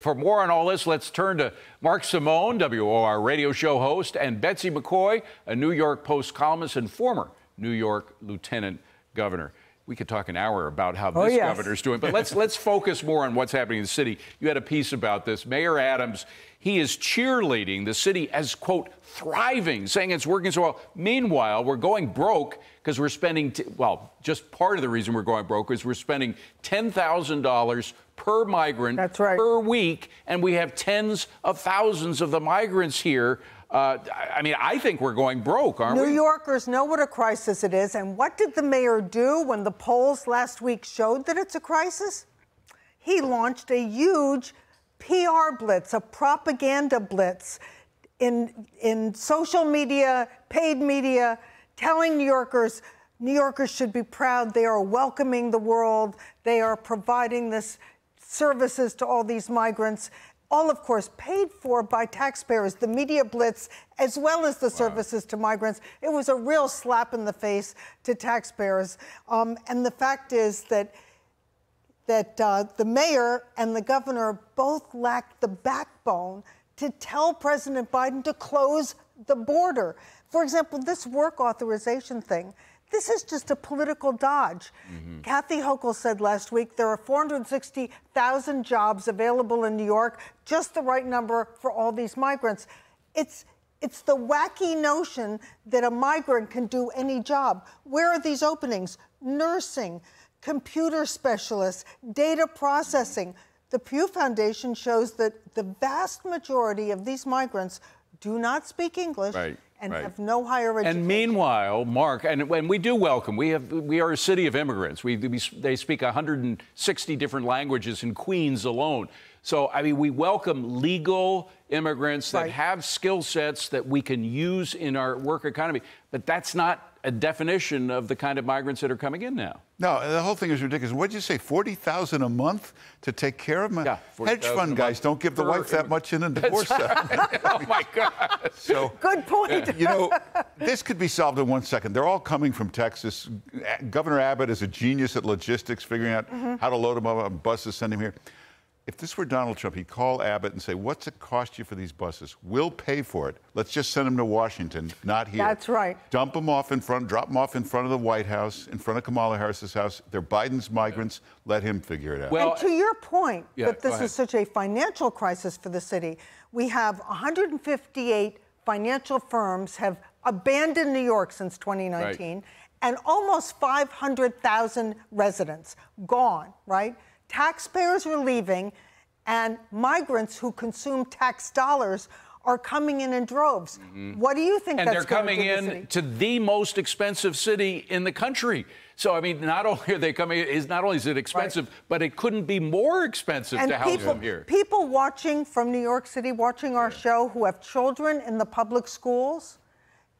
For more on all this, let's turn to Mark Simone, WOR radio show host, and Betsy McCaughey, a New York Post columnist and former New York lieutenant governor. We could talk an hour about how this governor's doing, but let's focus more on what's happening in the city. You had a piece about this. Mayor Adams, he is cheerleading the city as, quote, thriving, saying it's working so well. Meanwhile, we're going broke because we're spending, well, just part of the reason we're going broke is we're spending $10,000 per migrant per week, and we have tens of thousands of the migrants here. I mean, I think we're going broke, aren't we? New Yorkers know what a crisis it is. And what did the mayor do when the polls last week showed that it's a crisis? He launched a huge PR blitz, a propaganda blitz in social media, paid media, telling New Yorkers should be proud. They are welcoming the world. They are providing this services to all these migrants. All, of course, paid for by taxpayers, the media blitz, as well as the services to migrants. It was a real slap in the face to taxpayers. And the fact is that the mayor and the governor both lacked the backbone to tell President Biden to close the border. For example, this work authorization thing, this is just a political dodge. Kathy Hochul said last week there are 460,000 jobs available in New York, just the right number for all these migrants. It's the wacky notion that a migrant can do any job. Where are these openings? Nursing, computer specialists, data processing. The Pew Foundation shows that the vast majority of these migrants do not speak English and have no higher education. And meanwhile, Mark, and when we do welcome, we are a city of immigrants. They speak 160 different languages in Queens alone. So, I mean, we welcome legal immigrants that have skill sets that we can use in our work economy. But that's not a definition of the kind of migrants that are coming in now. No, the whole thing is ridiculous. What did you say, 40,000 a month to take care of them? Yeah, hedge fund guys don't give the wife that much in a divorce. Right. Oh, my God. So, good point. You know, this could be solved in 1 second. They're all coming from Texas. Governor Abbott is a genius at logistics, figuring out how to load them up on buses, send them here. If this were Donald Trump, he'd call Abbott and say, what's it cost you for these buses? We'll pay for it. Let's just send them to Washington, not here. That's right. Dump them off in front, drop them off in front of the White House, in front of Kamala Harris's house. They're Biden's migrants. Let him figure it out. Well, and to your point that this is such a financial crisis for the city, we have 158 financial firms have abandoned New York since 2019, and almost 500,000 residents gone, Taxpayers are leaving, and migrants who consume tax dollars are coming in droves. What do you think? And they're coming in to the most expensive city in the country. So, I mean, not only are they coming, not only is it expensive, but it couldn't be more expensive to house them here. People watching from New York City, watching our show, who have children in the public schools,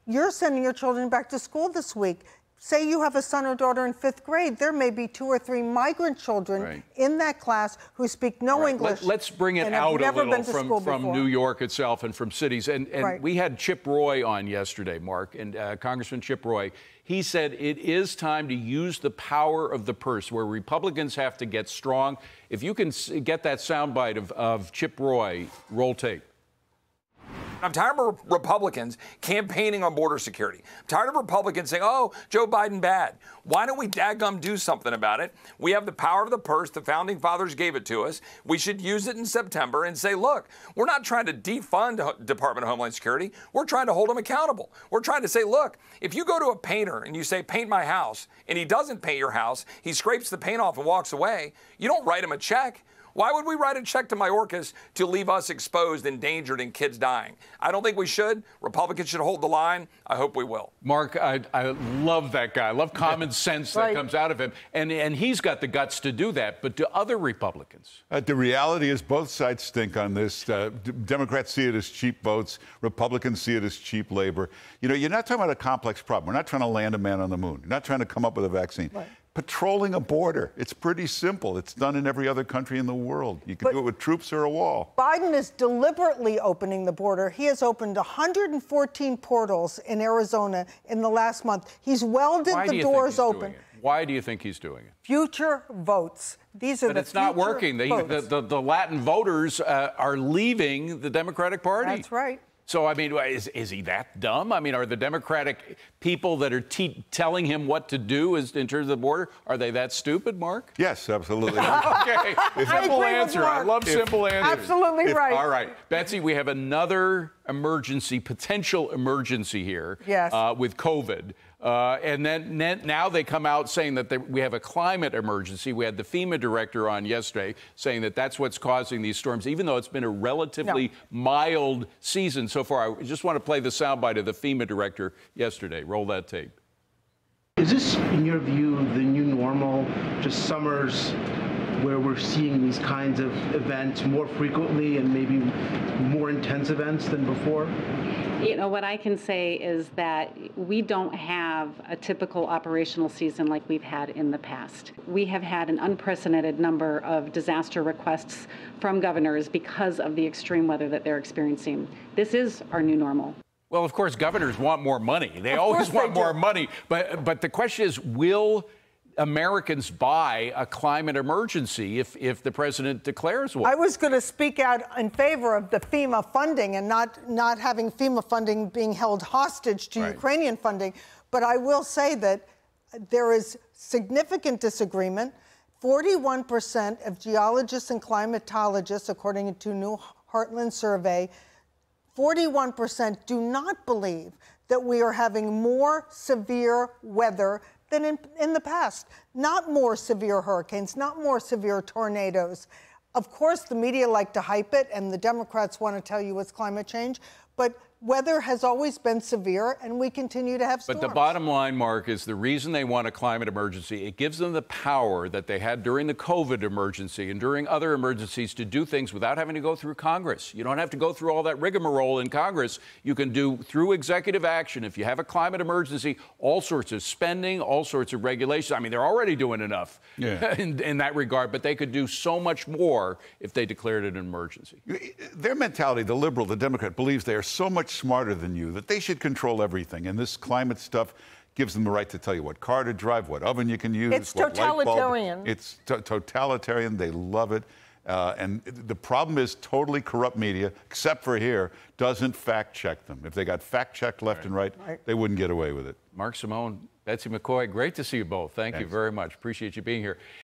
you're sending your children back to school this week. Say you have a son or daughter in 5th grade, there may be 2 or 3 migrant children in that class who speak no English. Let's bring it out a little from New York itself and from cities. And we had Chip Roy on yesterday, Mark, and Congressman Chip Roy. He said it is time to use the power of the purse, where Republicans have to get strong. If you can get that soundbite of Chip Roy, roll tape. I'm tired of Republicans campaigning on border security. I'm tired of Republicans saying, oh, Joe Biden bad. Why don't we dadgum do something about it? We have the power of the purse. The founding fathers gave it to us. We should use it in September and say, look, we're not trying to defund the Department of Homeland Security. We're trying to hold them accountable. We're trying to say, look, if you go to a painter and you say, paint my house, and he doesn't paint your house, he scrapes the paint off and walks away, you don't write him a check. Why would we write a check to Mayorkas to leave us exposed, endangered, and kids dying? I don't think we should. Republicans should hold the line. I hope we will. Mark, I love that guy. I love common sense that comes out of him. And he's got the guts to do that. But do other Republicans? The reality is both sides stink on this. Democrats see it as cheap votes. Republicans see it as cheap labor. You know, you're not talking about a complex problem. We're not trying to land a man on the moon. You're not trying to come up with a vaccine. Patrolling a border. It's pretty simple. It's done in every other country in the world. You can do it with troops or a wall. Biden is deliberately opening the border. He has opened 114 portals in Arizona in the last month. He's welded the doors open. Why do you think he's doing it? Future votes. These are But the it's not future working. votes. The Latin voters are leaving the Democratic Party. That's right. So, I mean, is he that dumb? I mean, are the Democratic people that are telling him what to do in terms of the border, are they that stupid, Mark? Yes, absolutely. Okay, simple answer. I love simple answers. Absolutely right. All right, Betsy, we have another potential emergency here. Yes. With COVID. And then now they come out saying that we have a climate emergency. We had the FEMA director on yesterday saying that that's what's causing these storms, even though it's been a relatively mild season so far. I just want to play the soundbite of the FEMA director yesterday. Roll that tape. Is this, in your view, the new normal, just summers where we're seeing these kinds of events more frequently and maybe more intense events than before? You know, what I can say is that we don't have a typical operational season like we've had in the past. We have had an unprecedented number of disaster requests from governors because of the extreme weather that they're experiencing. This is our new normal. Well, of course, governors want more money. They always want more money. But the question is, will Americans buy a climate emergency if the president declares one? I was going to speak out in favor of the FEMA funding and not having FEMA funding being held hostage to Ukrainian funding. But I will say that there is significant disagreement. 41% of geologists and climatologists, according to a new Heartland survey, 41% do not believe that we are having more severe weather than in the past. Not more severe hurricanes, not more severe tornadoes. Of course, the media like to hype it, and the Democrats want to tell you it's climate change, but weather has always been severe, and we continue to have storms. But the bottom line, Mark, is the reason they want a climate emergency, it gives them the power that they had during the COVID emergency and during other emergencies to do things without having to go through Congress. You don't have to go through all that rigmarole in Congress. You can do through executive action. If you have a climate emergency, all sorts of spending, all sorts of regulations. I mean, they're already doing enough in that regard, but they could do so much more if they declared it an emergency. Their mentality, the liberal, the Democrat, believes they are so much smarter than you that they should control everything. And this climate stuff gives them the right to tell you what car to drive, what oven you can use. It's what totalitarian. Light bulb. It's totalitarian. They love it. And the problem is totally corrupt media, except for here, doesn't fact check them. If they got fact checked left and right, they wouldn't get away with it. Mark Simone, Betsy McCaughey, great to see you both. Thank you very much. Appreciate you being here.